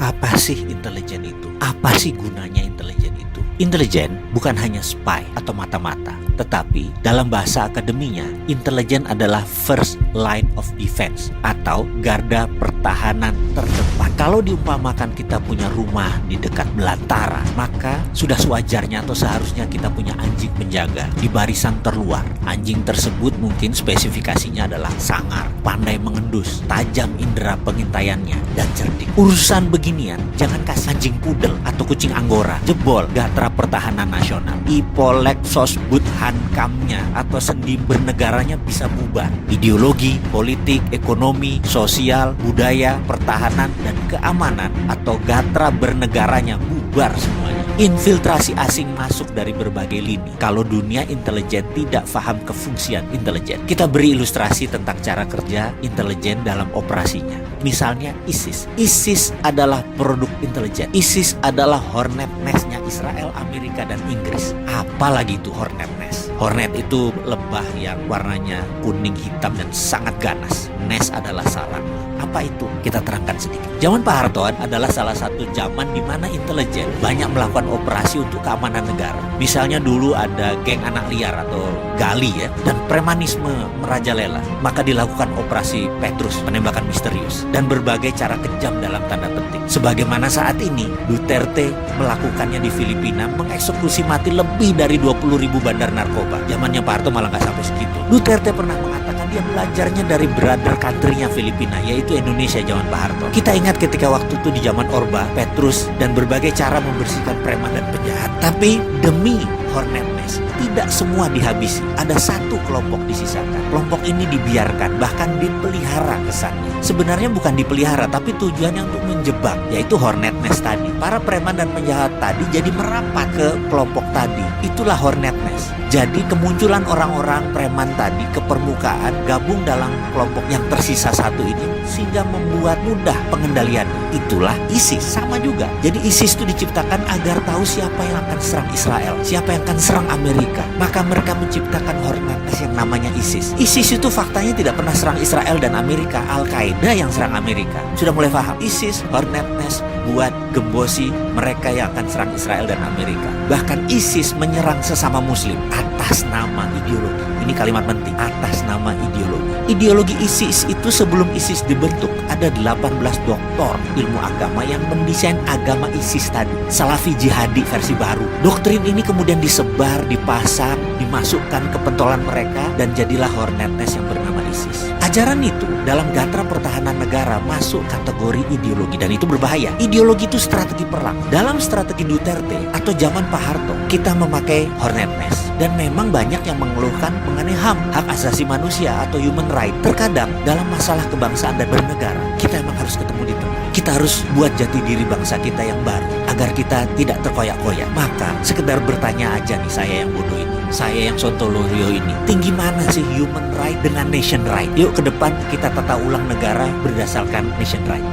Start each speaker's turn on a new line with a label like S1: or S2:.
S1: Apa sih intelijen itu? Apa sih gunanya intelijen itu? Intelijen bukan hanya spy atau mata-mata, tetapi dalam bahasa akademinya, intelijen adalah first line of defense atau garda pertahanan terdepan. Kalau diumpamakan kita punya rumah di dekat belantara, maka sudah sewajarnya atau seharusnya kita punya anjing penjaga di barisan terluar. Anjing tersebut mungkin spesifikasinya adalah sangar, pandai mengendus, tajam indera pengintaiannya, dan cerdik. Urusan beginian, jangan kasih anjing pudel atau kucing anggora, jebol gatra pertahanan nasional. Ipolek sosbud hankamnya atau sendi bernegaranya bisa bubar. Ideologi, politik, ekonomi, sosial, budaya, pertahanan, dan keamanan atau gatra bernegaranya bubar semuanya. Infiltrasi asing masuk dari berbagai lini. Kalau dunia intelijen tidak paham kefungsian intelijen. Kita beri ilustrasi tentang cara kerja intelijen dalam operasinya. Misalnya ISIS. ISIS adalah produk intelijen. ISIS adalah hornet nest-nya Israel, Amerika, dan Inggris. Apalagi itu hornet nest? Hornet itu lebah yang warnanya kuning, hitam, dan sangat ganas. Nest adalah sarang. Apa itu? Kita terangkan sedikit. Zaman Pak Harto adalah salah satu zaman di mana intelijen banyak melakukan operasi untuk keamanan negara. Misalnya dulu ada geng anak liar atau gali ya, dan premanisme merajalela. Maka dilakukan operasi Petrus, penembakan misterius, dan berbagai cara kejam dalam tanda petik. Sebagaimana saat ini Duterte melakukannya di Filipina, mengeksekusi mati lebih dari 20.000 bandar narkoba. Zamannya Pak Harto malah nggak sampai segitu. Duterte pernah mengatakan dia belajarnya dari brother country-nya Filipina, yaitu Indonesia zaman Pak Harto. Kita ingat ketika waktu itu di zaman Orba, Petrus, dan berbagai cara membersihkan preman dan penjahat. Tapi demi hornet nest, tidak semua dihabisi. Ada satu kelompok disisakan. Kelompok ini dibiarkan, bahkan dipelihara kesannya. Sebenarnya bukan dipelihara, tapi tujuannya untuk menjebak, yaitu hornet nest tadi. Para preman dan penjahat tadi jadi merapat ke kelompok tadi. Itulah hornet nest. Jadi kemunculan orang-orang preman tadi ke permukaan, gabung dalam kelompok yang tersisa satu ini, sehingga membuat mudah pengendaliannya. Itulah ISIS. Sama juga. Jadi ISIS itu diciptakan agar tahu siapa yang akan serang Israel, siapa yang akan serang Amerika. Maka mereka menciptakan hornet nest yang namanya ISIS. ISIS itu faktanya tidak pernah serang Israel dan Amerika. Al-Qaeda yang serang Amerika. Sudah mulai paham? ISIS, hornet nest buat gembosi mereka yang akan serang Israel dan Amerika. Bahkan ISIS menyerang sesama muslim atas nama ideologi. Ini kalimat penting, atas nama ideologi. Ideologi ISIS itu sebelum ISIS dibentuk, ada 18 doktor ilmu agama yang mendesain agama ISIS tadi. Salafi jihadi versi baru. Doktrin ini kemudian disebar, dipasang, dimasukkan ke pentolan mereka, dan jadilah hornet nest yang bernama ISIS. Ajaran itu dalam gatra pertahanan negara masuk kategori ideologi, dan itu berbahaya. Ideologi itu strategi perang. Dalam strategi Duterte atau zaman Pak Harto, kita memakai hornet nest. Dan memang banyak yang mengeluhkan mengenai HAM, hak asasi manusia atau human right. Terkadang dalam masalah kebangsaan dan bernegara, kita memang harus ketemu di tengah. Kita harus buat jati diri bangsa kita yang baru, agar kita tidak terkoyak-koyak. Maka sekedar bertanya aja nih, saya yang bodoh ini, saya yang sontoloyo ini, tinggi mana sih human right dengan nation right? Yuk ke depan kita tata ulang negara berdasarkan nation right.